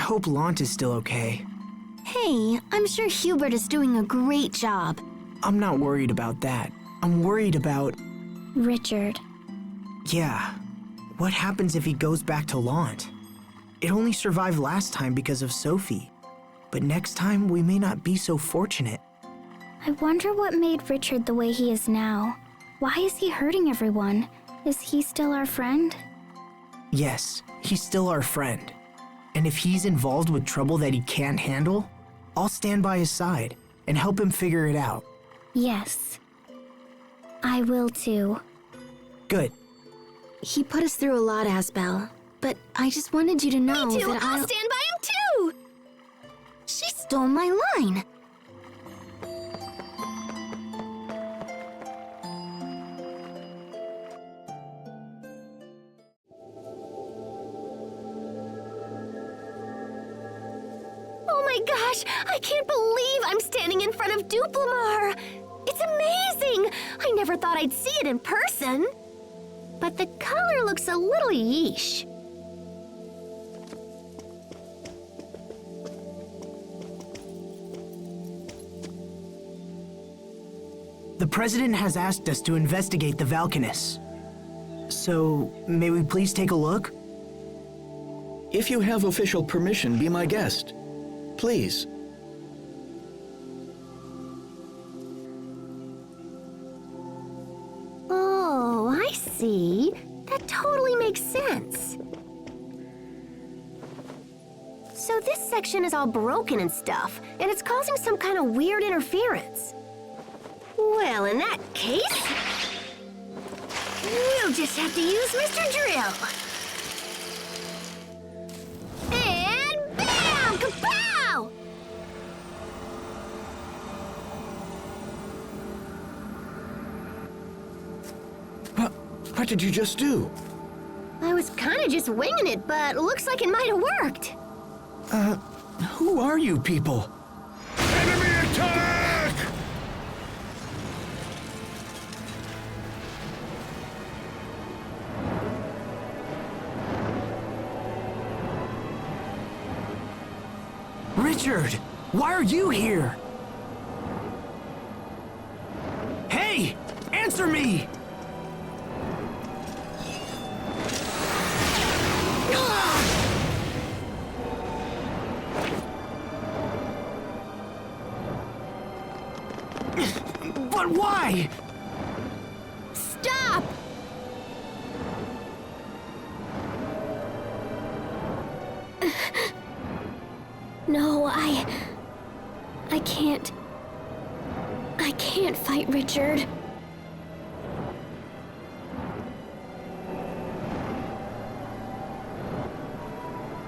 hope Lant is still okay. Hey, I'm sure Hubert is doing a great job. I'm not worried about that. I'm worried about... Richard. Yeah. What happens if he goes back to Lant? It only survived last time because of Sophie. But next time, we may not be so fortunate. I wonder what made Richard the way he is now. Why is he hurting everyone? Is he still our friend? Yes, he's still our friend. And if he's involved with trouble that he can't handle, I'll stand by his side and help him figure it out. Yes. I will too. Good. He put us through a lot, Asbel. But I just wanted you to know Me too! that I'll stand by him too! She stole my line! Oh my gosh! I can't believe I'm standing in front of Duplimar! It's amazing! I never thought I'd see it in person. But the color looks a little yeesh. The President has asked us to investigate the Valkanists. So, may we please take a look? If you have official permission, be my guest. Please. Oh, I see. That totally makes sense. So this section is all broken and stuff, and it's causing some kind of weird interference. Well, in that case, we'll just have to use Mr. Drill. And bam! Kapow! What did you just do? I was kind of just winging it, but looks like it might have worked. Who are you people? Enemy attack! Richard, why are you here? Hey, answer me! But why? Stop! No, I can't. I can't fight Richard.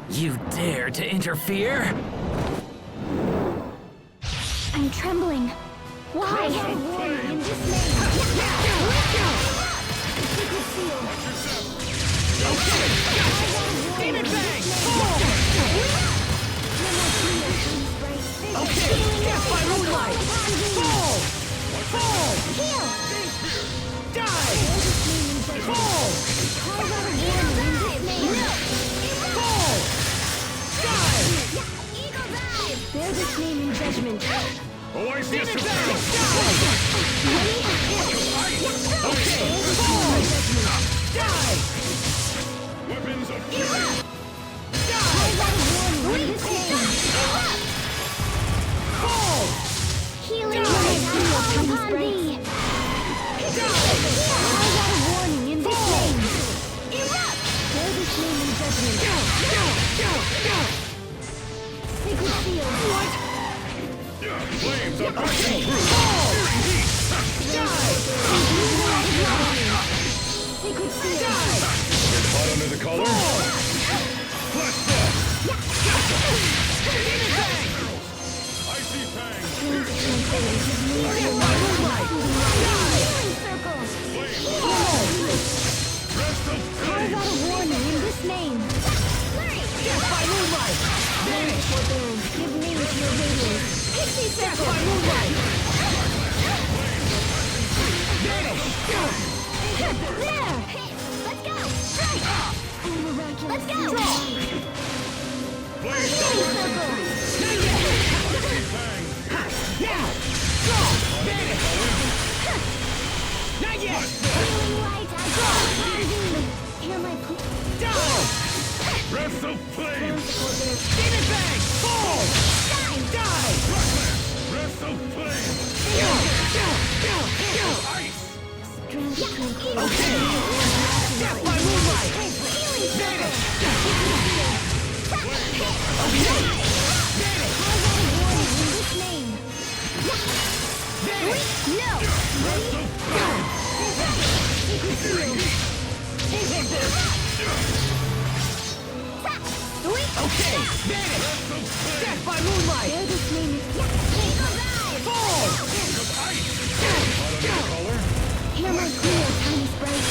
You dare to interfere? I'm trembling. Why? In this Demon Bang! Okay, death by moonlight! Fall! Fall! Die! Fall! Fall! Die! Bear this name in judgment. Oasis Demon of Bang! Truth! Die! Okay, fall! Die! Weapons of fury! Fall! Healing upon thee. Warning in this name. Erupt! Bear this name in judgment. Sacred seal. What? Flames of Okay, passion! fall! Sacred seal. Get hot under the collar! Flash ball! I see fangs! Rest of flame! Carve out a warning in this name. Death by moonlight! Vanish! Give name to your radiance. Death by moonlight! Vanish! There! Let's go! Right! Let's go! Breath of flame! Demon Bang! Fall! Die! Breath of flame! Ice! Okay! Death by moonlight! Vanish! Okay! Vanish! Vanish! No! Okay! Vanish! Death by moonlight! Fall! Hear my clear, tiny sprite.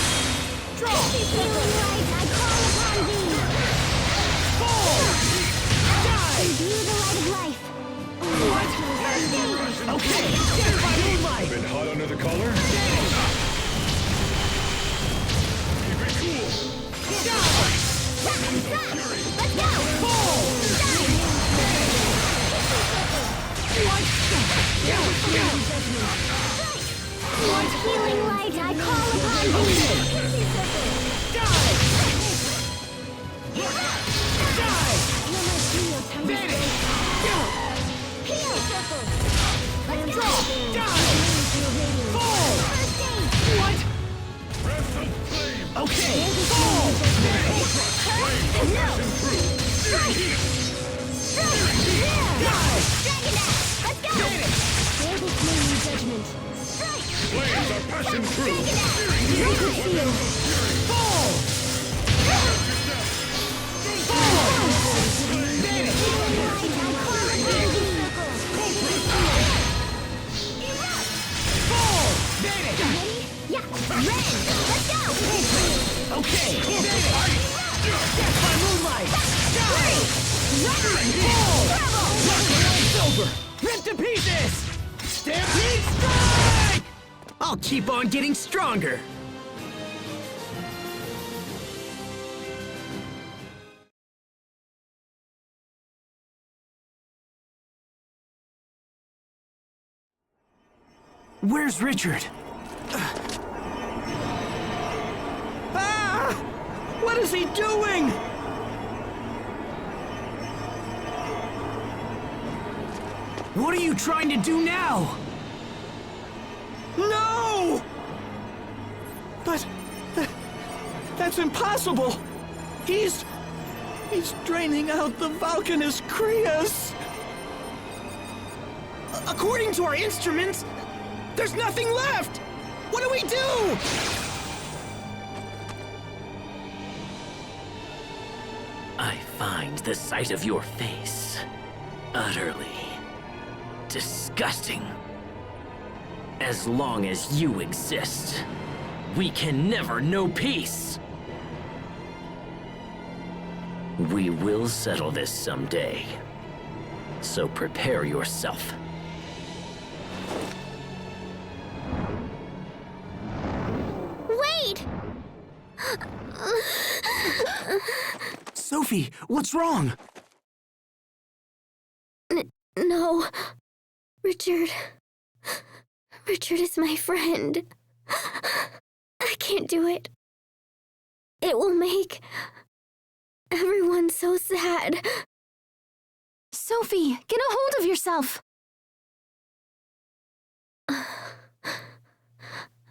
Draw! Healing light, I call upon thee. Fall! Die! Imbue the light of life. What? Okay! Death by moonlight! Been hot under the collar? Vanish! Keep it cool! Die! Let's go! Fall! What? What healing light, I call upon thee. Die! Die! Vanish! Draw! Die! Fall! What? Breath of flame! Okay! Fall! Vanish! Die! Vanish! Flames are passing through! Fall! Fall! Vanish! Fall! Vanish! Okay! Vanish! Death by moonlight! Die! Fall! It's over! Rip to pieces! Stampede strike! I'll keep on getting stronger. Where's Richard? Ah! What is he doing? What are you trying to do now? No! But that's impossible. He's draining out the Valkanist Krias. According to our instruments, there's nothing left! What do we do? I find the sight of your face utterly disgusting. As long as you exist, we can never know peace. We will settle this someday, so prepare yourself. Wait! Sophie, what's wrong? No. Richard is my friend. I can't do it. It will make everyone so sad. Sophie, get a hold of yourself.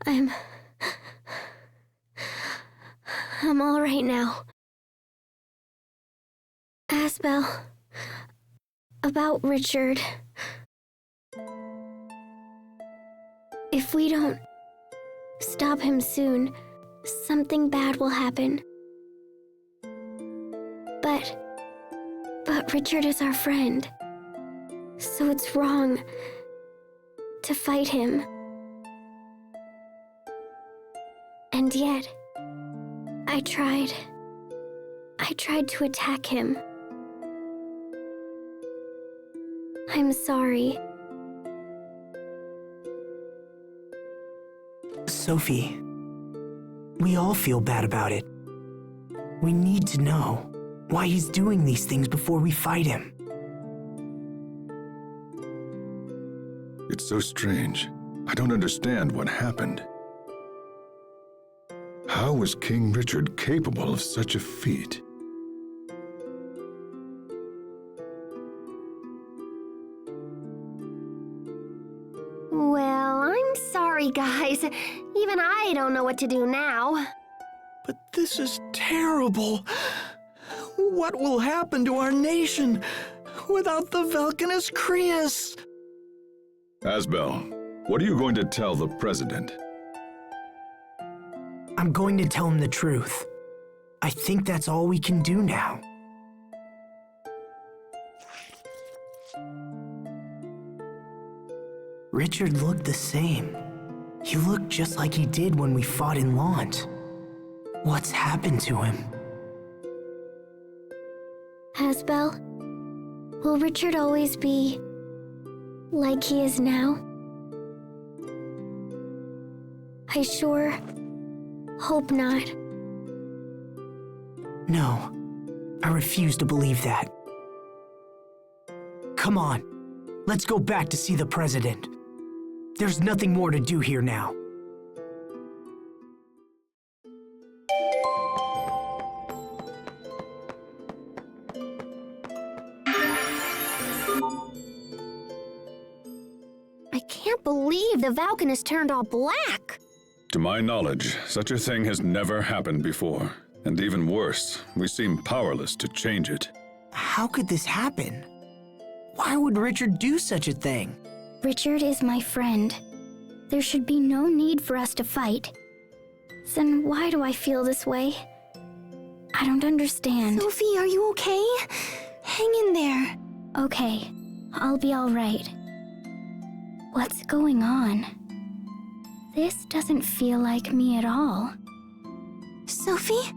I'm all right now. Asbel, about Richard. If we don't stop him soon, something bad will happen. But Richard is our friend, so it's wrong to fight him. And yet, I tried to attack him. I'm sorry. Sophie, we all feel bad about it. We need to know. Why he's doing these things before we fight him. It's so strange. I don't understand what happened. How was King Richard capable of such a feat? Well, I'm sorry, guys. Even I don't know what to do now. But this is terrible. What will happen to our nation without the Valkanus Krius? Asbel, what are you going to tell the president? I'm going to tell him the truth. I think that's all we can do now. Richard looked the same. He looked just like he did when we fought in Lant. What's happened to him? Asbel, will Richard always be like he is now? I sure hope not. No, I refuse to believe that. Come on, let's go back to see the president. There's nothing more to do here now. I can't believe the Valkanus turned all black. To my knowledge, such a thing has never happened before. And even worse, we seem powerless to change it. How could this happen? Why would Richard do such a thing? Richard is my friend. There should be no need for us to fight. Then why do I feel this way? I don't understand. Sophie, are you okay? Hang in there. Okay, I'll be all right. What's going on? This doesn't feel like me at all. Sophie?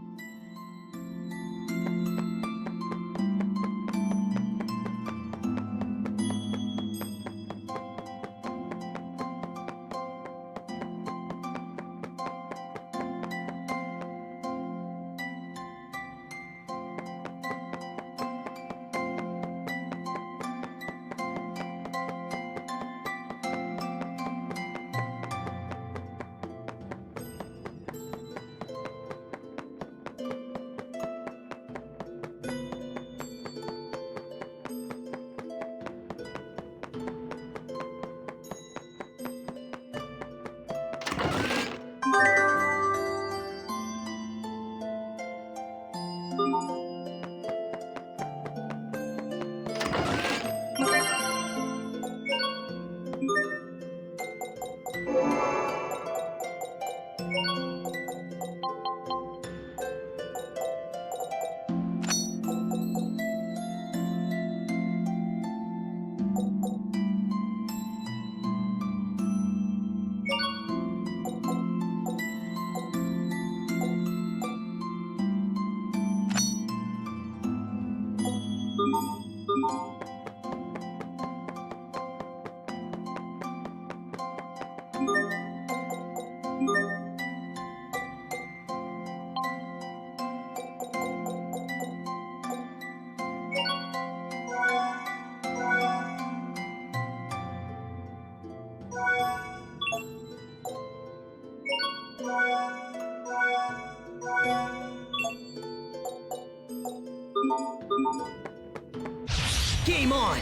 Game on!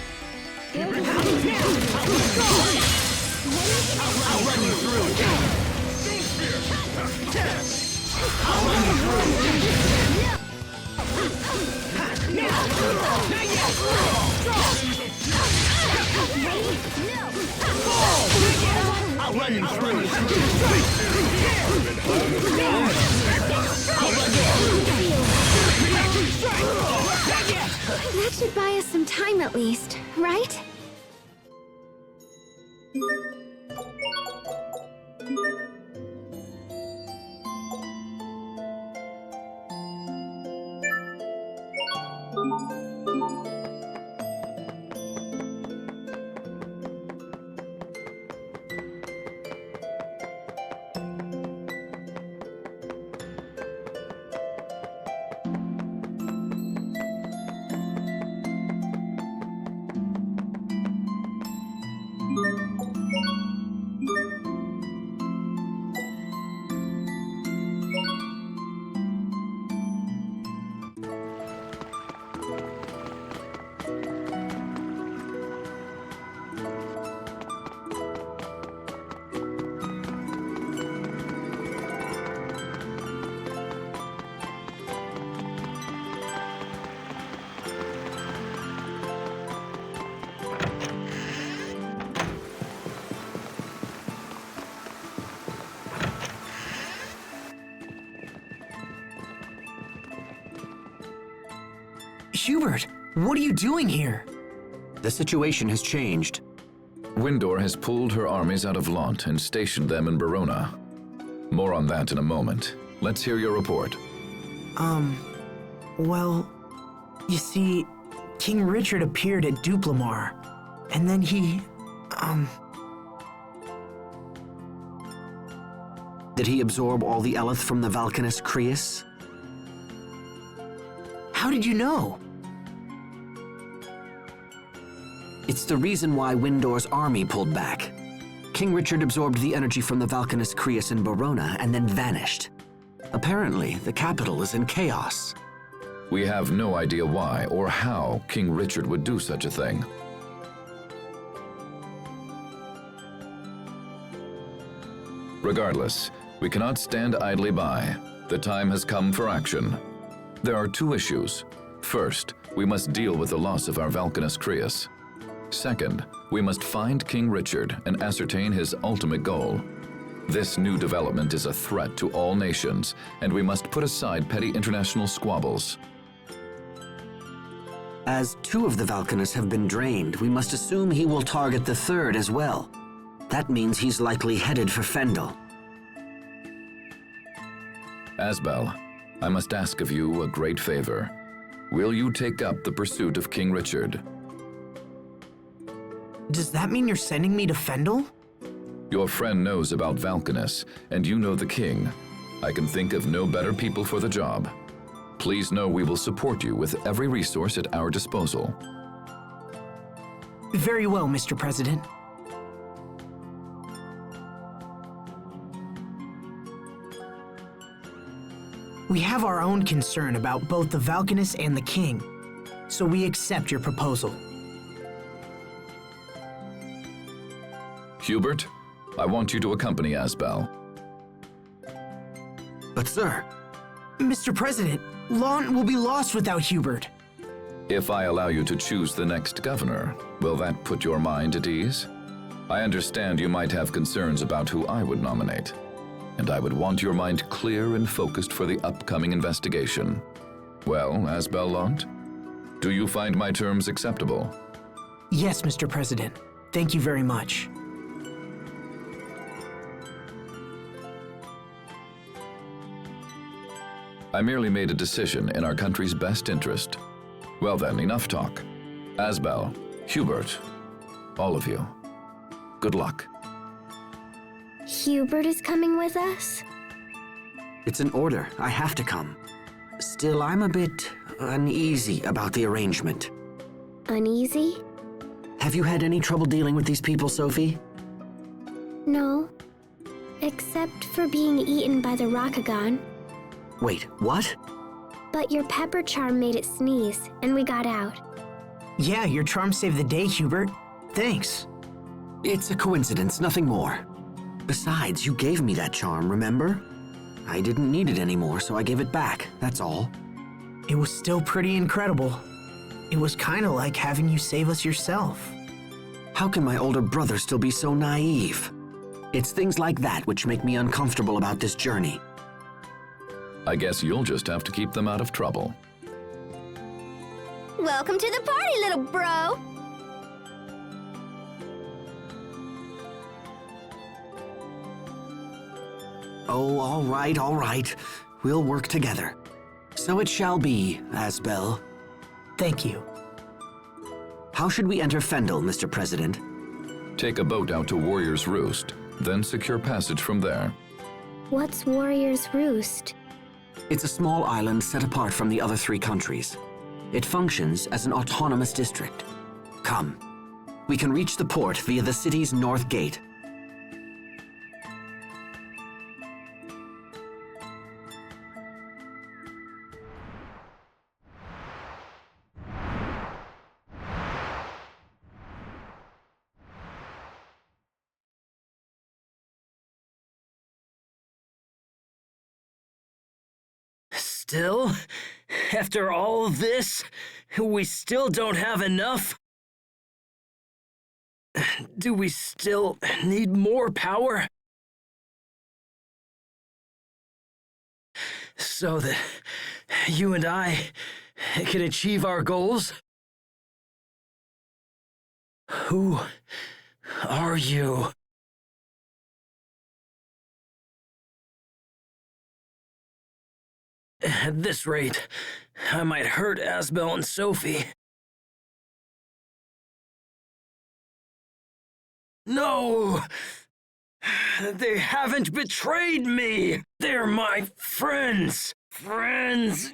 I'll run you through! I'll run you through! Not yet! I'll run you through! I'll run you through! That should buy us some time at least, right? Hubert, what are you doing here? The situation has changed. Windor has pulled her armies out of Lant and stationed them in Barona. More on that in a moment. Let's hear your report. Well, you see, King Richard appeared at Duplamar, and then he, Did he absorb all the Eleth from the Valkanus Creus? How did you know? It's the reason why Windor's army pulled back. King Richard absorbed the energy from the Valkanus Creus in Barona and then vanished. Apparently, the capital is in chaos. We have no idea why or how King Richard would do such a thing. Regardless, we cannot stand idly by. The time has come for action. There are two issues. First, we must deal with the loss of our Valkanus Creus. Second, we must find King Richard and ascertain his ultimate goal. This new development is a threat to all nations, and we must put aside petty international squabbles. As two of the Valkanus have been drained, we must assume he will target the third as well. That means he's likely headed for Fendel. Asbel, I must ask of you a great favor. Will you take up the pursuit of King Richard? Does that mean you're sending me to Fendel? Your friend knows about Valkanus, and you know the king. I can think of no better people for the job. Please know we will support you with every resource at our disposal. Very well, Mr. President. We have our own concern about both the Valkanus and the king, so we accept your proposal. Hubert, I want you to accompany Asbel. But sir... Mr. President, Lant will be lost without Hubert. If I allow you to choose the next governor, will that put your mind at ease? I understand you might have concerns about who I would nominate, and I would want your mind clear and focused for the upcoming investigation. Well, Asbel Lant, do you find my terms acceptable? Yes, Mr. President. Thank you very much. I merely made a decision in our country's best interest. Well then, enough talk. Asbel, Hubert, all of you, good luck. Hubert is coming with us? It's an order. I have to come. Still, I'm a bit uneasy about the arrangement. Uneasy? Have you had any trouble dealing with these people, Sophie? No. Except for being eaten by the Rakagon. Wait, what? But your pepper charm made it sneeze, and we got out. Yeah, your charm saved the day, Hubert. Thanks. It's a coincidence, nothing more. Besides, you gave me that charm, remember? I didn't need it anymore, so I gave it back, that's all. It was still pretty incredible. It was kinda like having you save us yourself. How can my older brother still be so naive? It's things like that which make me uncomfortable about this journey. I guess you'll just have to keep them out of trouble. Welcome to the party, little bro! Oh, all right. We'll work together. So it shall be, Asbel. Thank you. How should we enter Fendel, Mr. President? Take a boat out to Warrior's Roost, then secure passage from there. What's Warrior's Roost? It's a small island set apart from the other three countries. It functions as an autonomous district. Come. We can reach the port via the city's north gate. Still? After all of this, we still don't have enough? Do we still need more power? So you and I can achieve our goals? Who are you? At this rate, I might hurt Asbel and Sophie. No! They haven't betrayed me! They're my friends! Friends!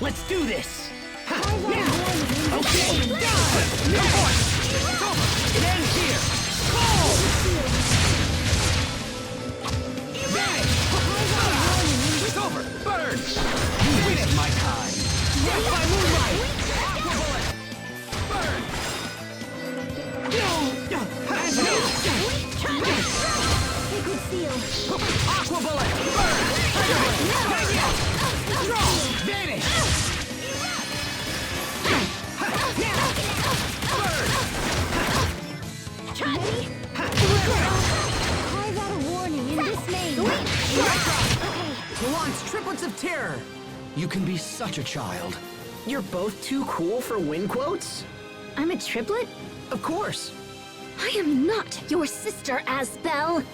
Let's do this! Now! Okay! No more! It's over! It ends here! Go! It's over! Burn! You wasted my time! Death by moonlight! Aqua bullet! Burn! Sacred seal. Aqua bullet! Burn! Not yet! Draw! Vanish! Carve out a warning in this name. To launch triplets of terror! You can be such a child. You're both too cool for win quotes? I'm a triplet? Of course. I am not your sister, Asbel.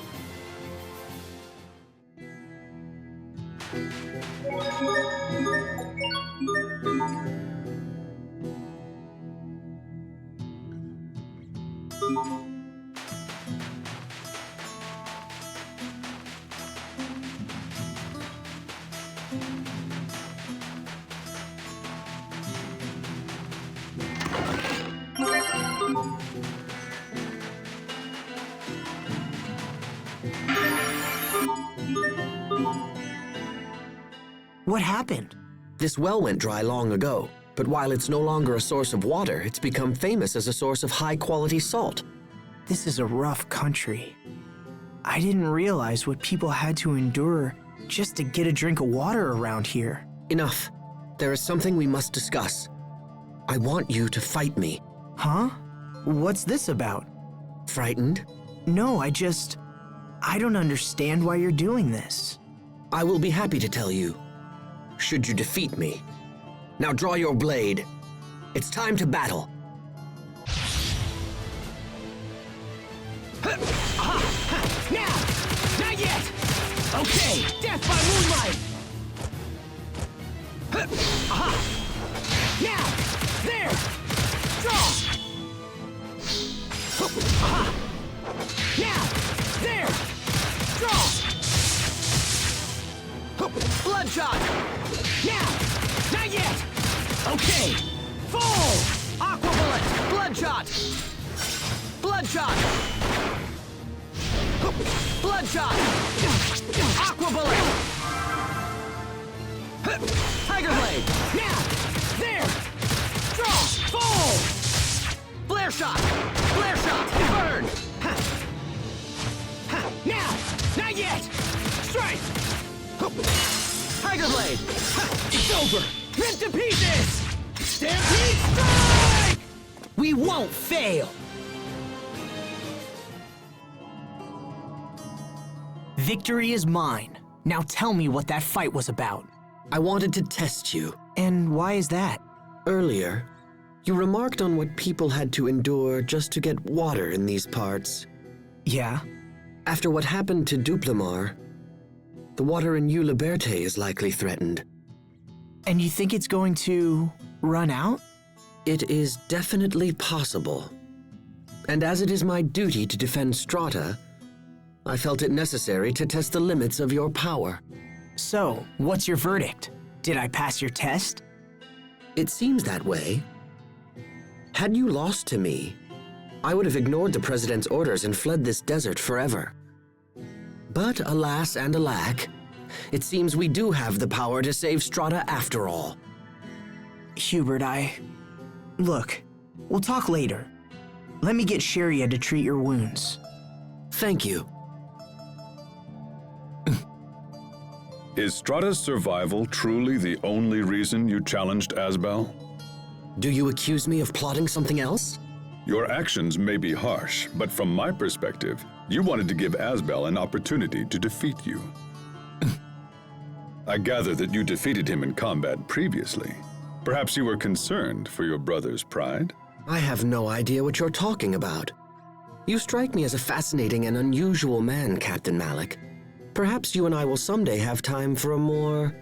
What happened? This well went dry long ago, but while it's no longer a source of water, it's become famous as a source of high-quality salt. This is a rough country. I didn't realize what people had to endure just to get a drink of water around here. Enough. There is something we must discuss. I want you to fight me. Huh? What's this about? Frightened? No, I don't understand why you're doing this. I will be happy to tell you, should you defeat me. Now draw your blade. It's time to battle. Now! Not yet! Okay! Death by moonlight! Now! There! Draw! Now! There! Draw! Bloodshot! Now! Not yet! Okay! Full! Aqua bullet! Bloodshot! Bloodshot! Bloodshot! Aqua bullet! Tiger blade! Now! Flare shot! Flare shot! Burn! Ha. Ha. Now! Not yet! Strike! Tiger Blade! Ha. It's over! Rip to pieces! Stampede strike! We won't fail! Victory is mine. Now tell me what that fight was about. I wanted to test you. And why is that? Earlier, you remarked on what people had to endure just to get water in these parts. Yeah? After what happened to Duplamar, the water in Euliberte is likely threatened. And you think it's going to run out? It is definitely possible. And as it is my duty to defend Strata, I felt it necessary to test the limits of your power. So, what's your verdict? Did I pass your test? It seems that way. Had you lost to me, I would have ignored the President's orders and fled this desert forever. But alas and alack, it seems we do have the power to save Strata after all. Hubert, Look, we'll talk later. Let me get Sharia to treat your wounds. Thank you. Is Strata's survival truly the only reason you challenged Asbel? Do you accuse me of plotting something else? Your actions may be harsh, but from my perspective, you wanted to give Asbel an opportunity to defeat you. I gather that you defeated him in combat previously. Perhaps you were concerned for your brother's pride? I have no idea what you're talking about. You strike me as a fascinating and unusual man, Captain Malik. Perhaps you and I will someday have time for a more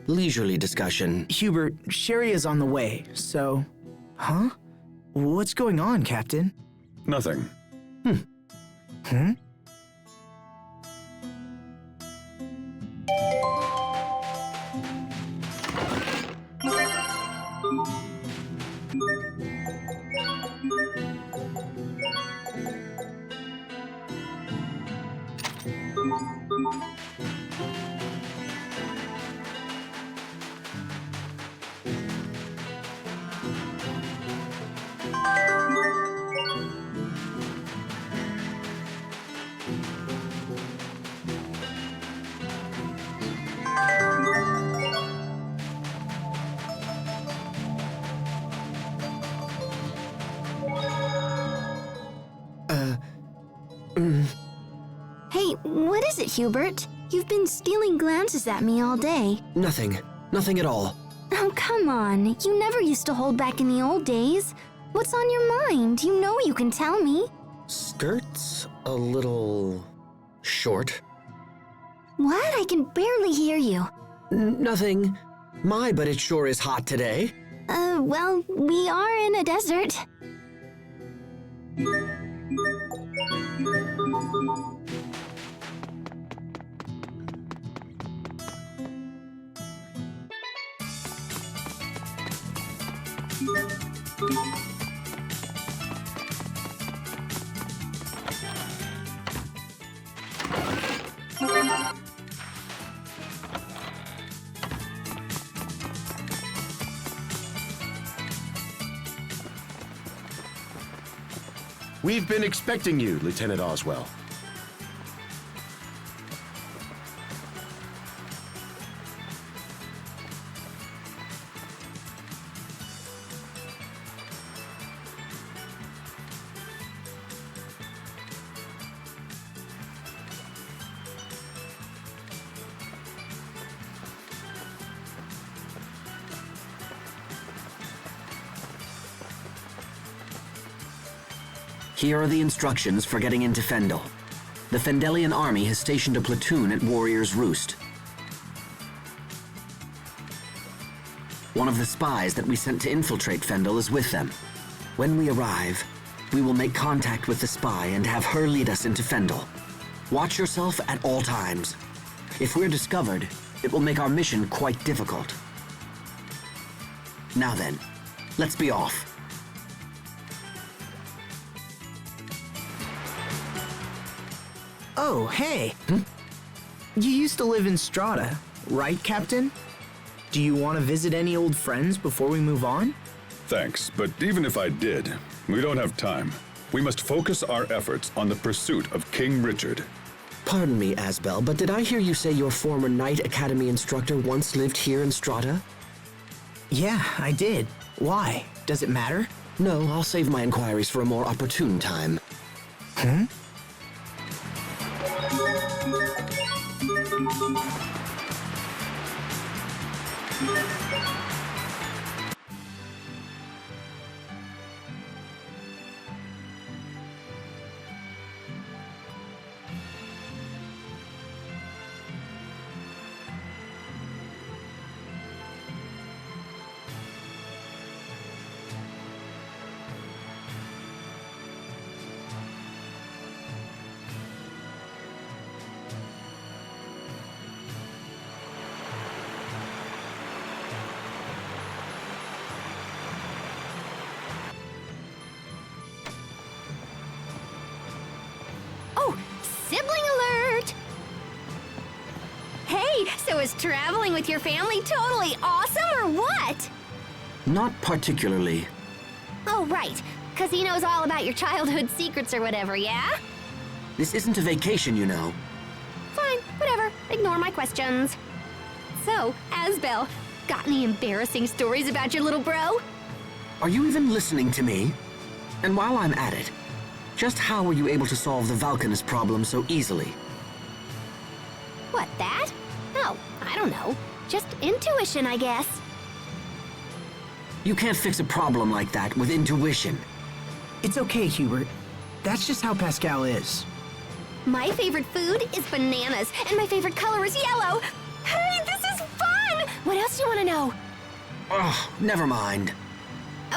leisurely discussion. Hubert, Sharia's on the way, so... Huh? What's going on, Captain? Nothing. Hmm? Hey, what is it, Hubert? You've been stealing glances at me all day. Nothing. Nothing at all. Oh, come on. You never used to hold back in the old days. What's on your mind? You know you can tell me. Skirt's a little... short. What? I can barely hear you. Nothing. My, but it sure is hot today. Well, we are in a desert. We've been expecting you, Lieutenant Oswell. Here are the instructions for getting into Fendel. The Fendelian army has stationed a platoon at Warrior's Roost. One of the spies that we sent to infiltrate Fendel is with them. When we arrive, we will make contact with the spy and have her lead us into Fendel. Watch yourself at all times. If we're discovered, it will make our mission quite difficult. Now then, let's be off. Oh, hey. You used to live in Strata, right, Captain? Do you want to visit any old friends before we move on? Thanks, but even if I did, we don't have time. We must focus our efforts on the pursuit of King Richard. Pardon me, Asbel, but did I hear you say your former Knight Academy instructor once lived here in Strata? Yeah, I did. Why? Does it matter? No, I'll save my inquiries for a more opportune time. Hmm? Sibling alert! Hey, so is traveling with your family totally awesome or what? Not particularly. Oh, right. Because he knows all about your childhood secrets or whatever, yeah? This isn't a vacation, you know. Fine, whatever. Ignore my questions. So, Asbel, got any embarrassing stories about your little bro? Are you even listening to me? And while I'm at it, just how were you able to solve the Valkanus problem so easily? What, that? Oh, I don't know. Just intuition, I guess. You can't fix a problem like that with intuition. It's okay, Hubert. That's just how Pascal is. My favorite food is bananas, and my favorite color is yellow. Hey, this is fun! What else do you want to know? Ugh, never mind.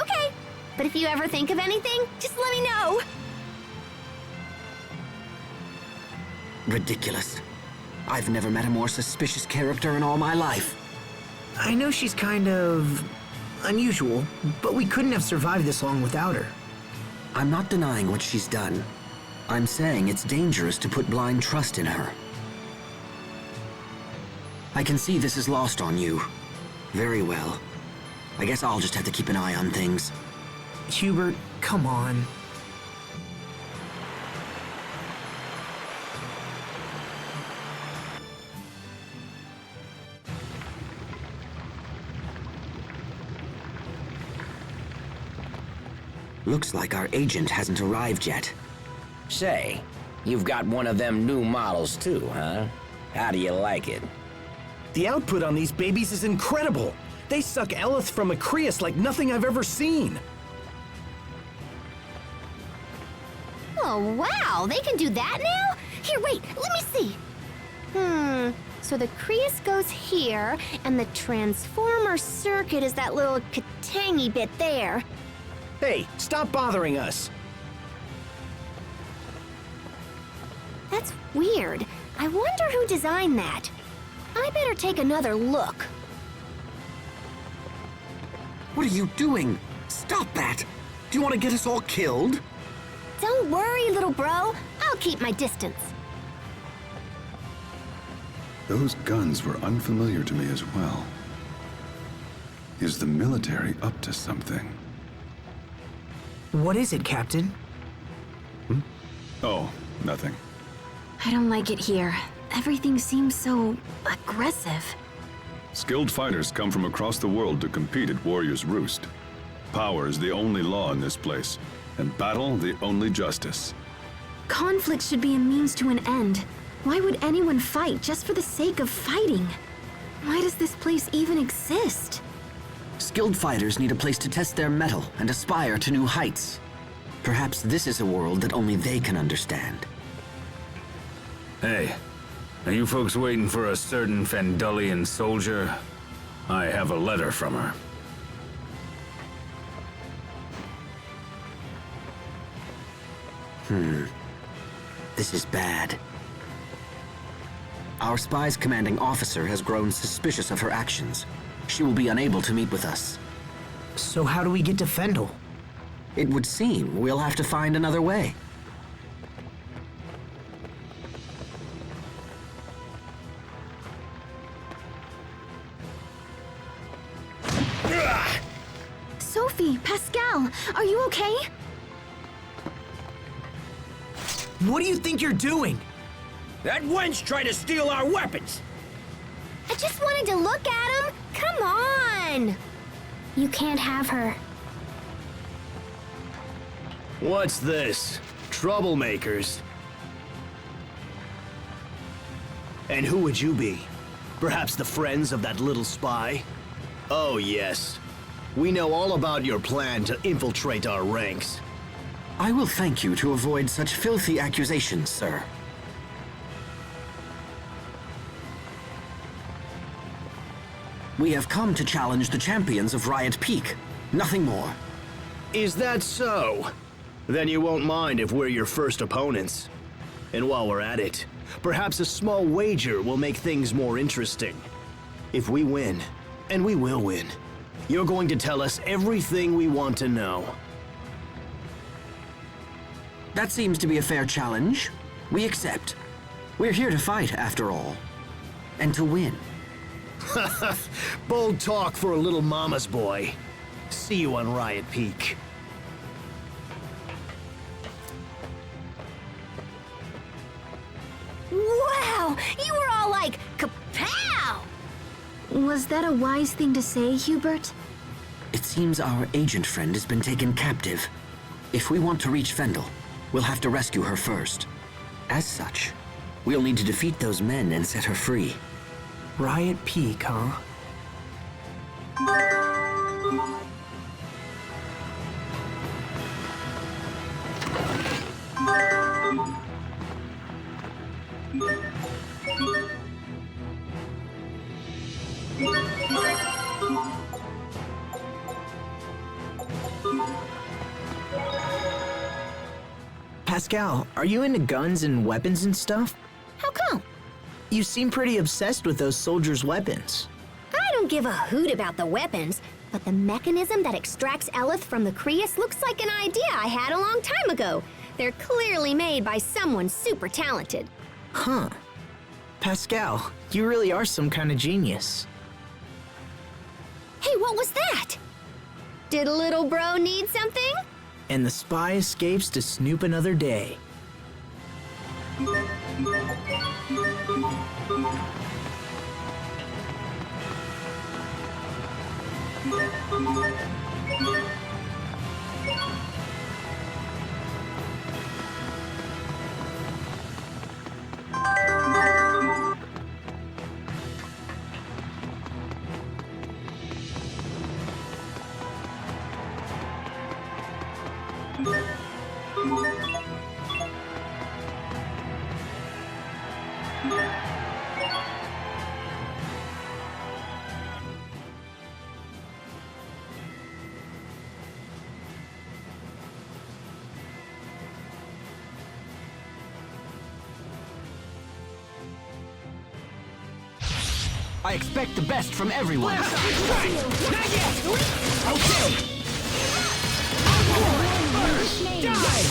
Okay, but if you ever think of anything, just let me know. Ridiculous. I've never met a more suspicious character in all my life. I know she's kind of unusual, but we couldn't have survived this long without her. I'm not denying what she's done. I'm saying it's dangerous to put blind trust in her. I can see this is lost on you. Very well. I guess I'll just have to keep an eye on things. Hubert, come on. Looks like our agent hasn't arrived yet. Say, you've got one of them new models too, huh? How do you like it? The output on these babies is incredible. They suck Eleth from Acreus like nothing I've ever seen. Oh, wow, they can do that now? Here, wait, let me see. So the Creus goes here, and the transformer circuit is that little katangy bit there. Hey, stop bothering us. That's weird. I wonder who designed that. I better take another look. What are you doing? Stop that! Do you want to get us all killed? Don't worry, little bro. I'll keep my distance. Those guns were unfamiliar to me as well. Is the military up to something? What is it, Captain? Oh, nothing. I don't like it here. Everything seems so aggressive. Skilled fighters come from across the world to compete at Warrior's Roost. Power is the only law in this place, and battle the only justice. Conflict should be a means to an end. Why would anyone fight just for the sake of fighting? Why does this place even exist? Skilled fighters need a place to test their mettle and aspire to new heights. Perhaps this is a world that only they can understand. Hey, are you folks waiting for a certain Fendullian soldier? I have a letter from her. This is bad. Our spy's commanding officer has grown suspicious of her actions. She will be unable to meet with us. So how do we get to Fendel? It would seem we'll have to find another way. Sophie, Pascal, are you okay? What do you think you're doing? That wench tried to steal our weapons! I just wanted to look at him. Come on! You can't have her. What's this? Troublemakers? And who would you be? Perhaps the friends of that little spy? Oh yes. We know all about your plan to infiltrate our ranks. I will thank you to avoid such filthy accusations, sir. We have come to challenge the champions of Riot Peak. Nothing more. Is that so? Then you won't mind if we're your first opponents. And while we're at it, perhaps a small wager will make things more interesting. If we win, and we will win, you're going to tell us everything we want to know. That seems to be a fair challenge. We accept. We're here to fight, after all. And to win. Bold talk for a little mama's boy. See you on Riot Peak. Wow! You were all like, kapow! Was that a wise thing to say, Hubert? It seems our agent friend has been taken captive. If we want to reach Fendel, we'll have to rescue her first. As such, we'll need to defeat those men and set her free. Riot Peak, huh? Pascal, are you into guns and weapons and stuff? How come? You seem pretty obsessed with those soldiers' weapons. I don't give a hoot about the weapons, but the mechanism that extracts Eleth from the Creus looks like an idea I had a long time ago. They're clearly made by someone super talented. Huh. Pascal, you really are some kind of genius. Hey, what was that? Did little bro need something? And the spy escapes to snoop another day. I expect the best from everyone. Not yet! Okay! Die!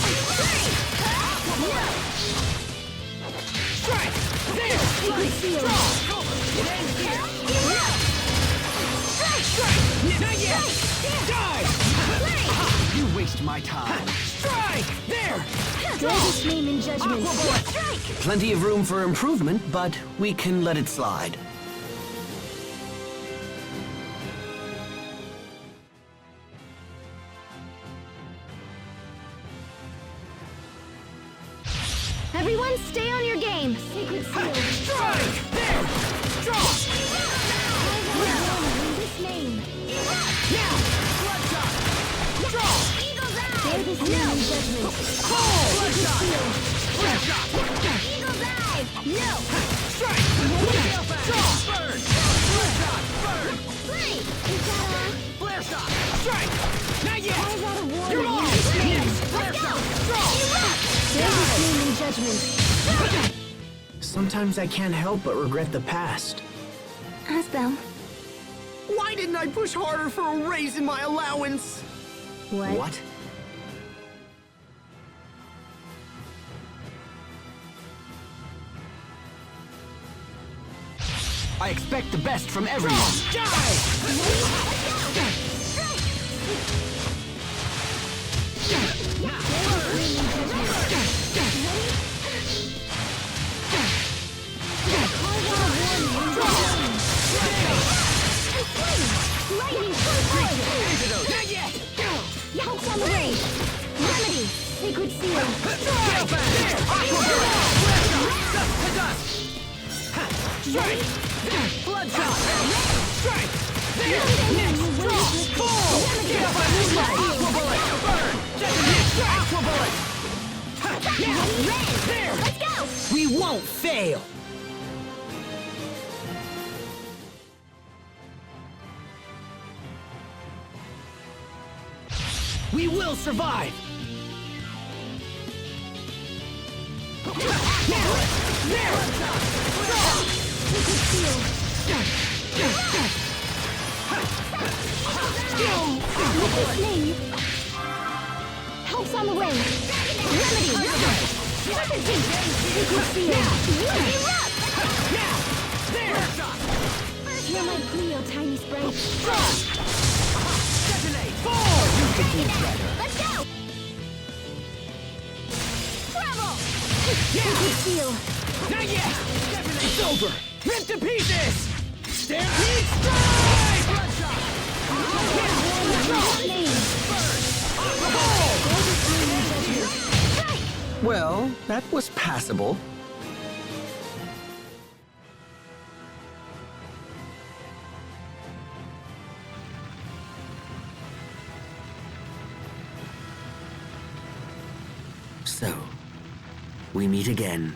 Strike! There! Draw! It ends here! Strike! Not yet! Die! You waste my time. Strike! There! Greatest name in judgment. Strike! Plenty of room for improvement, but we can let it slide. Everyone stay on your game. Sacred Seal. Strike! There! Draw! This name. Now! Bloodshot! Draw! Eagle's Eye. Greatest name in judgment. Bloodshot! Bloodshot! Eagle's Eye. No. Strike! Draw! Burn! Bloodshot! Burn! Play. Is that all? Flare shot! Strike! Not yet! I got a warning. You're on! Yes! Flare shot! Draw! Greatest name in judgment. Sometimes I can't help but regret the past. Asbel. Why didn't I push harder for a raise in my allowance? What? I expect the best from everyone. Die! Strike! Bloodshot! Strike! There! Next! Draw! Boom! Get up on moonlight! Aqua bullet! Burn! Detonate! Aqua bullet! Yeah! There! Let's go! We won't fail! We will survive! Help's on the way. Remedy! Hear my plea, oh tiny sprite. Detonate! Four! You can do better! Let's go! Trouble! Seal. Not yet! It's over! Rip to pieces! Stampede strike! Bloodshot! Well, that was passable. So, we meet again.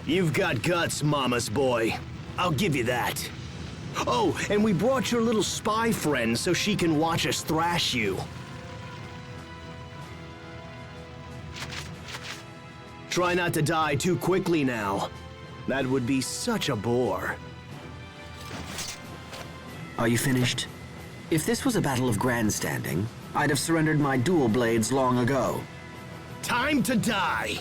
You've got guts, Mama's boy. I'll give you that. Oh, and we brought your little spy friend so she can watch us thrash you. Try not to die too quickly now. That would be such a bore. Are you finished? If this was a battle of grandstanding, I'd have surrendered my dual blades long ago. Time to die!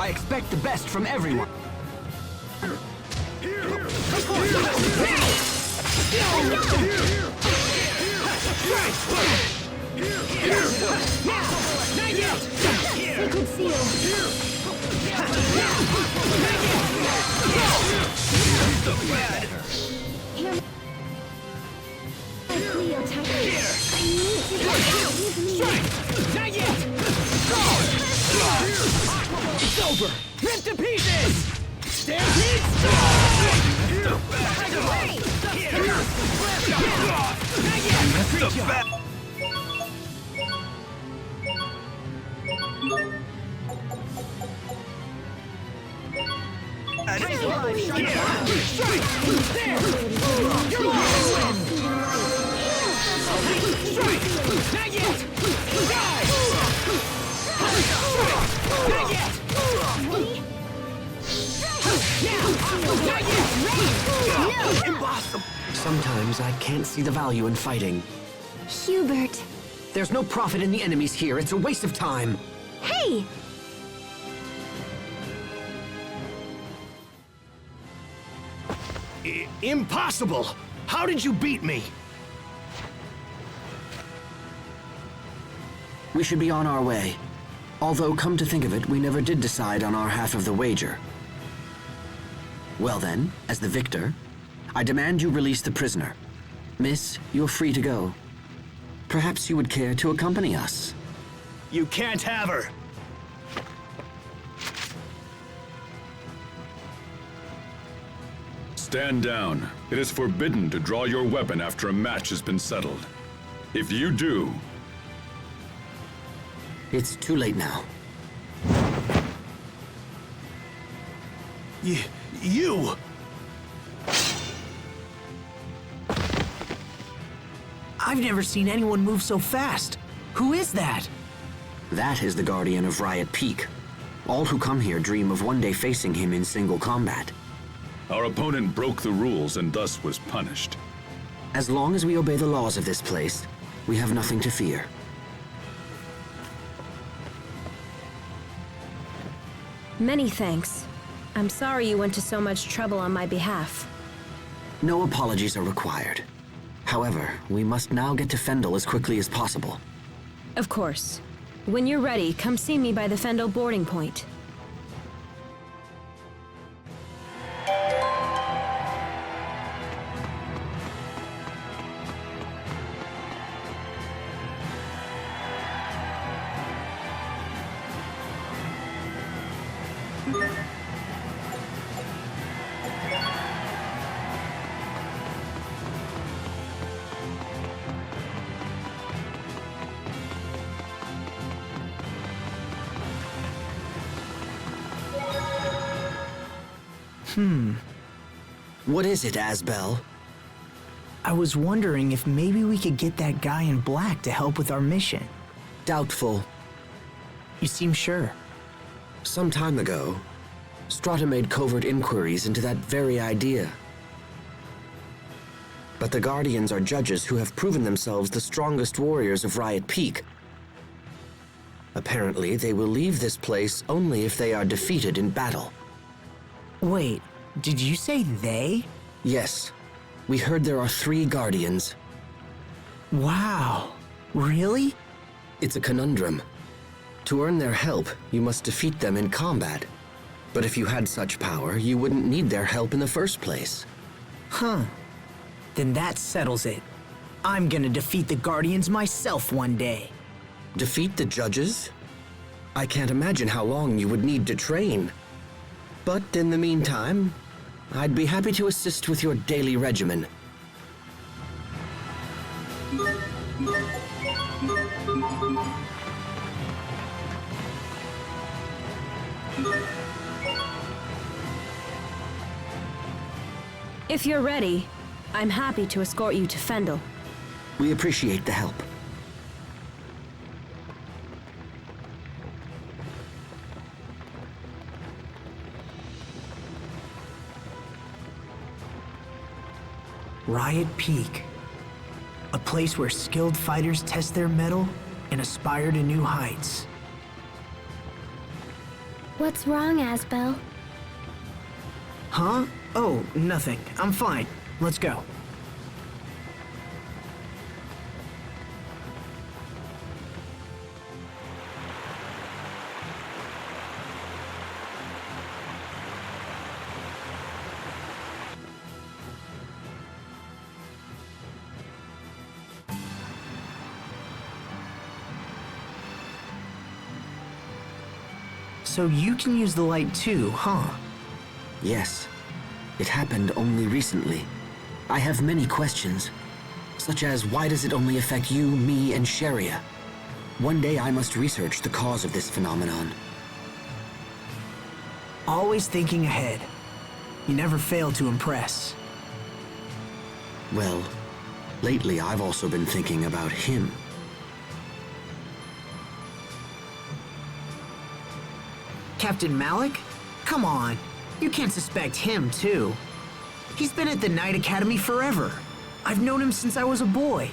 I expect the best from everyone. Sacred seal. Hear my plea, oh tiny. Not yet! It's over! Rip to pieces! Stampede strike! Sometimes I can't see the value in fighting. Hubert. There's no profit in the enemies here. It's a waste of time. Hey! Impossible! How did you beat me? We should be on our way. Although, come to think of it, we never did decide on our half of the wager. Well then, as the victor, I demand you release the prisoner. Miss, you're free to go. Perhaps you would care to accompany us. You can't have her! Stand down. It is forbidden to draw your weapon after a match has been settled. If you do... It's too late now. You! I've never seen anyone move so fast. Who is that? That is the Guardian of Riot Peak. All who come here dream of one day facing him in single combat. Our opponent broke the rules and thus was punished. As long as we obey the laws of this place, we have nothing to fear. Many thanks. I'm sorry you went to so much trouble on my behalf. No apologies are required. However, we must now get to Fendel as quickly as possible. Of course. When you're ready, come see me by the Fendel boarding point. What is it, Asbel? I was wondering if maybe we could get that guy in black to help with our mission. Doubtful. You seem sure. Some time ago, Strata made covert inquiries into that very idea. But the Guardians are judges who have proven themselves the strongest warriors of Riot Peak. Apparently, they will leave this place only if they are defeated in battle. Wait, did you say they? Yes. We heard there are 3 Guardians. Wow. Really? It's a conundrum. To earn their help, you must defeat them in combat. But if you had such power, you wouldn't need their help in the first place. Huh. Then that settles it. I'm gonna defeat the Guardians myself one day. Defeat the judges? I can't imagine how long you would need to train. But in the meantime, I'd be happy to assist with your daily regimen. If you're ready, I'm happy to escort you to Fendel. We appreciate the help. Riot Peak. A place where skilled fighters test their mettle and aspire to new heights. What's wrong, Asbel? Huh? Oh, nothing. I'm fine. Let's go. So you can use the light too, huh? Yes. It happened only recently. I have many questions, such as why does it only affect you, me, and Sharia? One day I must research the cause of this phenomenon. Always thinking ahead. You never fail to impress. Well, lately I've also been thinking about him. Captain Malik? Come on. You can't suspect him, too. He's been at the Knight Academy forever. I've known him since I was a boy.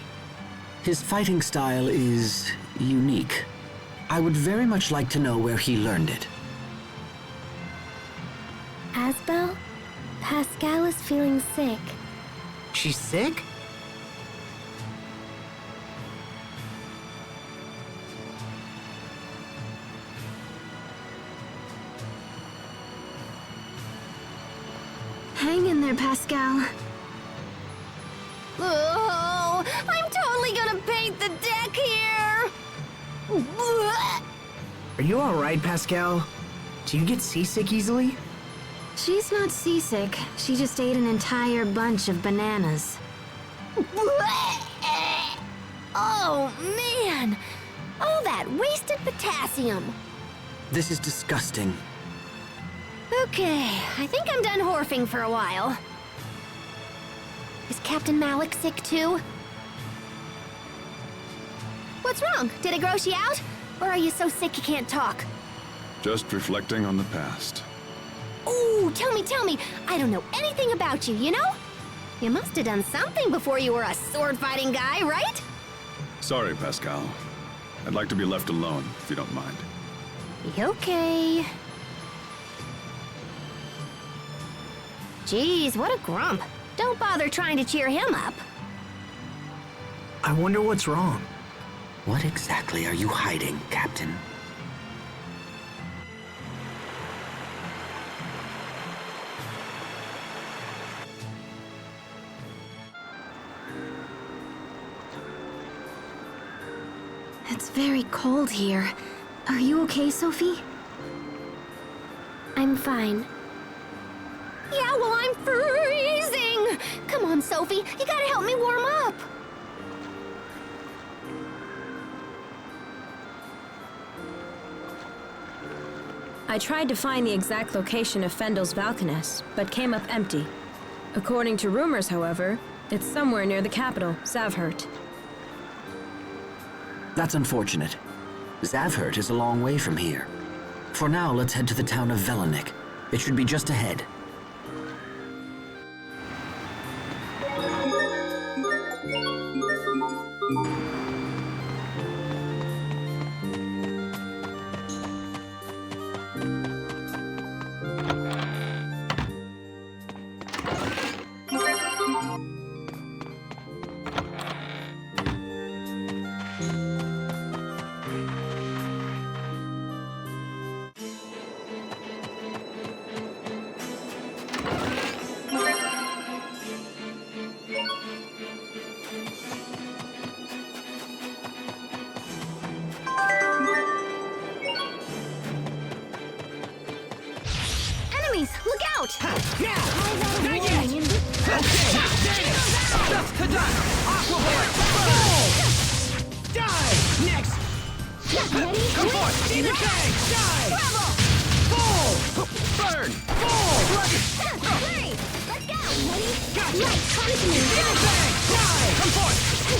His fighting style is unique. I would very much like to know where he learned it. Asbel? Pascal is feeling sick. She's sick? Hang in there, Pascal. Oh, I'm totally gonna paint the deck here! Are you alright, Pascal? Do you get seasick easily? She's not seasick. She just ate an entire bunch of bananas. Oh, man! All that wasted potassium. This is disgusting. Okay, I think I'm done horfing for a while. Is Captain Malik sick too? What's wrong? Did it gross you out? Or are you so sick you can't talk? Just reflecting on the past. Ooh, tell me. I don't know anything about you, you know? You must have done something before you were a sword-fighting guy, right? Sorry, Pascal. I'd like to be left alone, if you don't mind. Okay. Geez, what a grump. Don't bother trying to cheer him up. I wonder what's wrong. What exactly are you hiding, Captain? It's very cold here. Are you okay, Sophie? I'm fine. Yeah, well, I'm freezing! Come on, Sophie, you gotta help me warm up! I tried to find the exact location of Fendel's Valkanus, but came up empty. According to rumors, however, it's somewhere near the capital, Zavhert. That's unfortunate. Zavhert is a long way from here. For now, let's head to the town of Velanik. It should be just ahead. Enemies, look out! Yeah! Not yet! Okay! Stuff to done! Aqua bullet! Boom! Die! Next! Come forth! Demon Fang! Die! Boom! Burn! Boom! Hurry! Let's go! Ready? Gotcha! Right, continue! Demon Fang! Die! Come forth!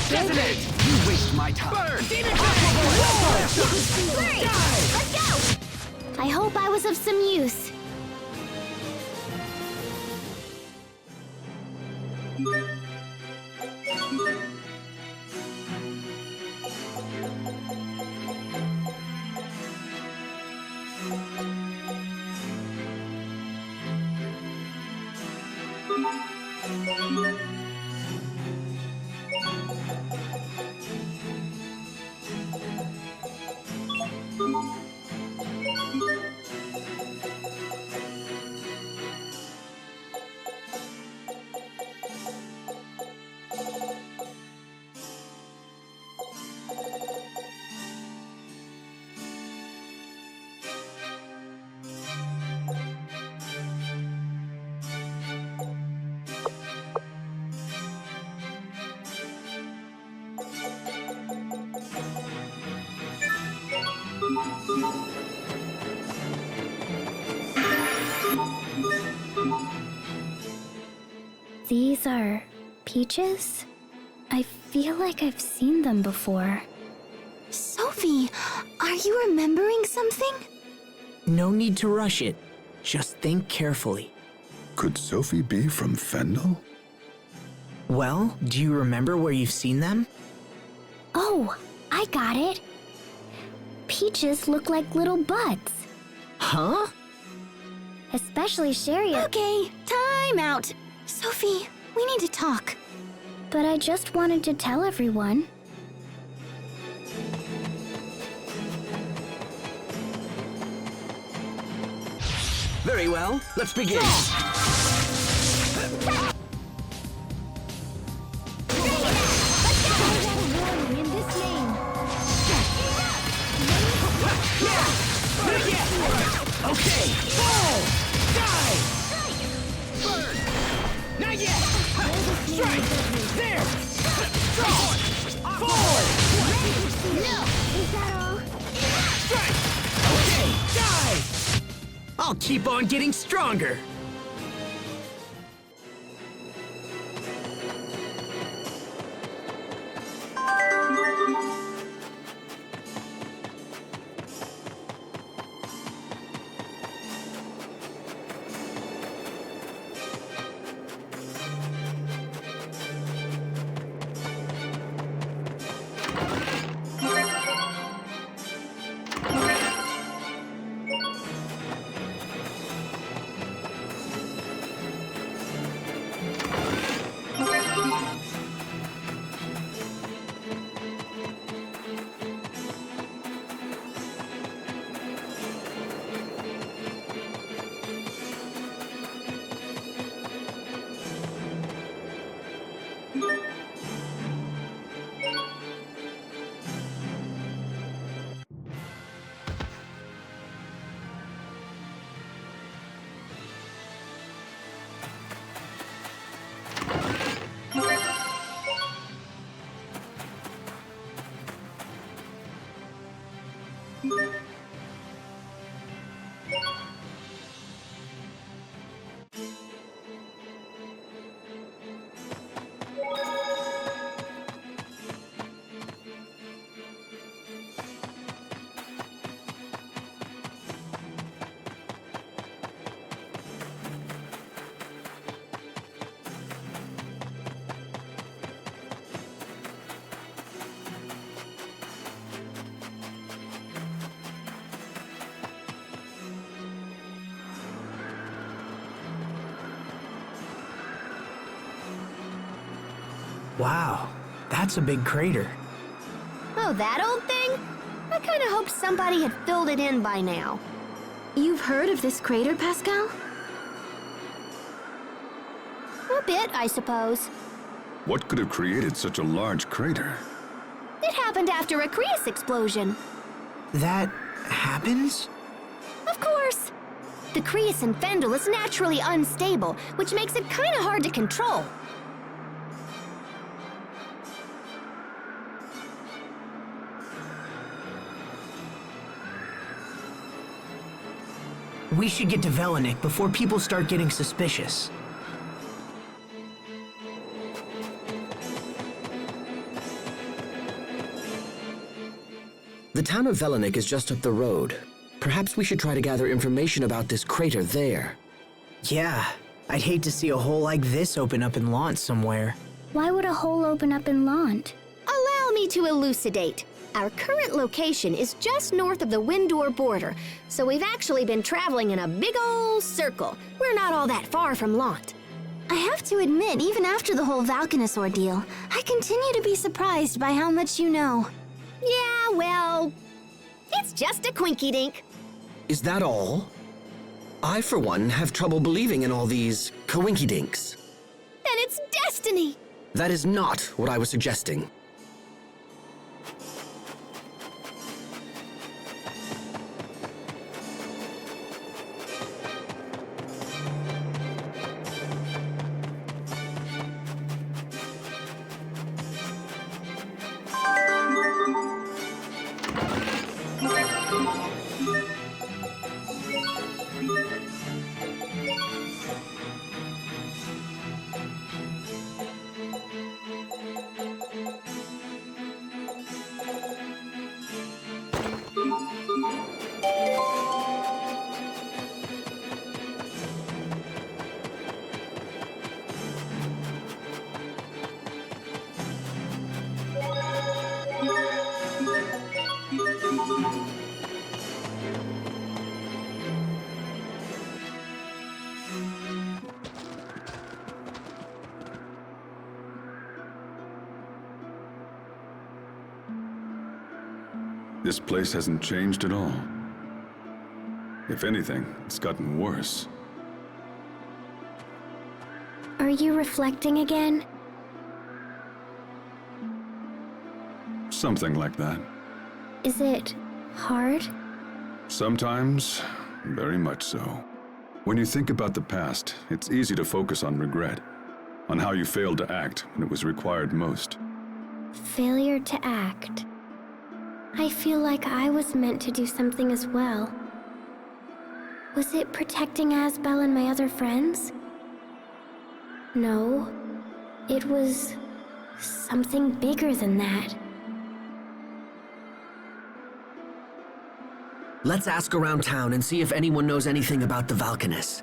Detonate! You waste my time. Burn! Demon Fang! Hurry! Die! Let's go! I hope I was of some use. These are peaches? I feel like I've seen them before. Sophie, are you remembering something? No need to rush it. Just think carefully. Could Sophie be from Fendel? Well, do you remember where you've seen them? Oh, I got it. Peaches look like little butts. Huh? Especially Sherry. Okay, time out. Sophie, we need to talk. But I just wanted to tell everyone. Very well, let's begin. Okay! Fall! Die! Burn! Not yet! Strike! There! Forward! Forward! No! Is that all? Strike! Okay! Die! I'll keep on getting stronger. Wow, that's a big crater. Oh, that old thing? I kind of hoped somebody had filled it in by now. You've heard of this crater, Pascal? A bit, I suppose. What could have created such a large crater? It happened after a Creus explosion. That happens? Of course. The Creus in Fendel is naturally unstable, which makes it kind of hard to control. We should get to Velenik before people start getting suspicious. The town of Velenik is just up the road. Perhaps we should try to gather information about this crater there. Yeah, I'd hate to see a hole like this open up in Lant somewhere. Why would a hole open up in Lant? Allow me to elucidate. Our current location is just north of the Windor border, so we've actually been traveling in a big ol' circle. We're not all that far from Lant. I have to admit, even after the whole Valkanus ordeal, I continue to be surprised by how much you know. Yeah, well, it's just a quinky-dink. Is that all? I, for one, have trouble believing in all these coinkydinks. Then it's destiny. That is not what I was suggesting. This place hasn't changed at all. If anything, it's gotten worse. Are you reflecting again? Something like that. Is it hard? Sometimes, very much so. When you think about the past, it's easy to focus on regret, on how you failed to act when it was required most. Failure to act. I feel like I was meant to do something as well. Was it protecting Asbel and my other friends? No. It was something bigger than that. Let's ask around town and see if anyone knows anything about the Valkanus.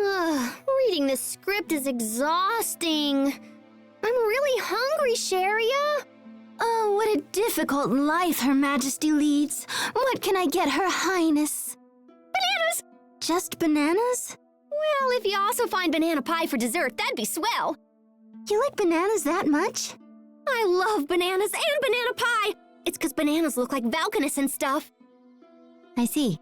Ugh, reading this script is exhausting. I'm really hungry, Sharia. Oh, what a difficult life Her Majesty leads. What can I get Her Highness? Bananas! Just bananas? Well, if you also find banana pie for dessert, that'd be swell. You like bananas that much? I love bananas and banana pie. It's 'cause bananas look like Valkanus and stuff. I see.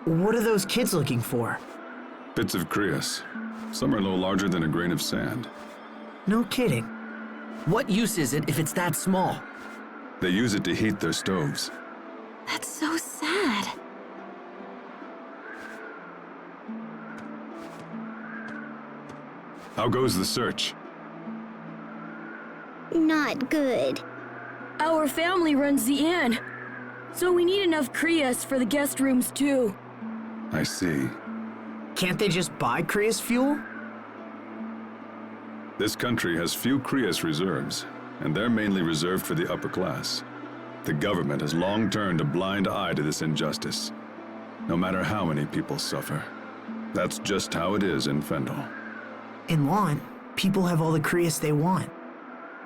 What are those kids looking for? Bits of Crius. Some are no larger than a grain of sand. No kidding. What use is it if it's that small? They use it to heat their stoves. That's so sad. How goes the search? Not good. Our family runs the inn, so we need enough Crius for the guest rooms too. I see. Can't they just buy Crius fuel? This country has few Crius reserves, and they're mainly reserved for the upper class. The government has long turned a blind eye to this injustice, no matter how many people suffer. That's just how it is in Fendel. In Lant, people have all the Crius they want.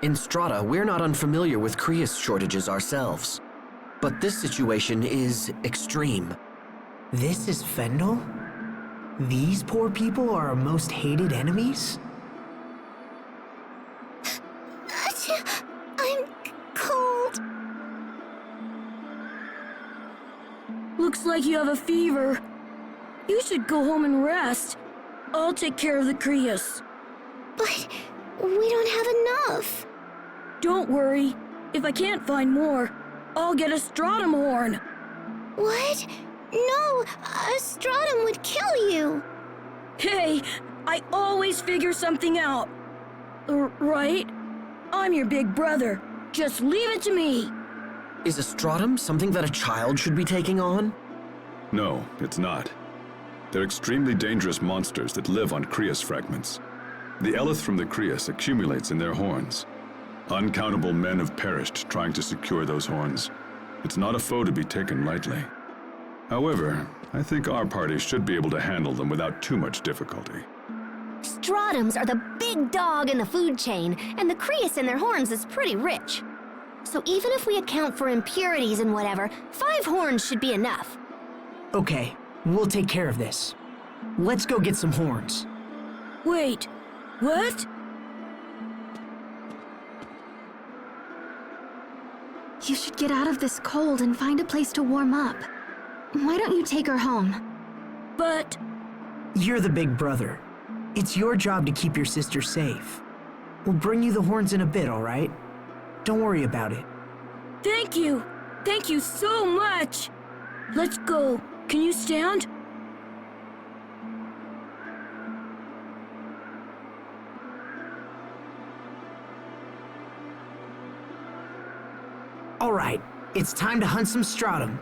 In Strata, we're not unfamiliar with Crius shortages ourselves. But this situation is extreme. This is Fendel? These poor people are our most hated enemies? I'm cold. Looks like you have a fever. You should go home and rest. I'll take care of the Crius. But we don't have enough. Don't worry. If I can't find more, I'll get a stratum horn. What? No, a stratum would kill you. Hey, I always figure something out. Right? I'm your big brother. Just leave it to me. Is a stratum something that a child should be taking on? No, it's not. They're extremely dangerous monsters that live on Crius fragments. The eleth from the Crius accumulates in their horns. Uncountable men have perished trying to secure those horns. It's not a foe to be taken lightly. However, I think our party should be able to handle them without too much difficulty. Stratums are the big dog in the food chain, and the Crius in their horns is pretty rich. So even if we account for impurities and whatever, 5 horns should be enough. Okay, we'll take care of this. Let's go get some horns. Wait, what? You should get out of this cold and find a place to warm up. Why don't you take her home? But... You're the big brother. It's your job to keep your sister safe. We'll bring you the horns in a bit, all right? Don't worry about it. Thank you! Thank you so much! Let's go. Can you stand? All right, it's time to hunt some stratum.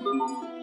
you.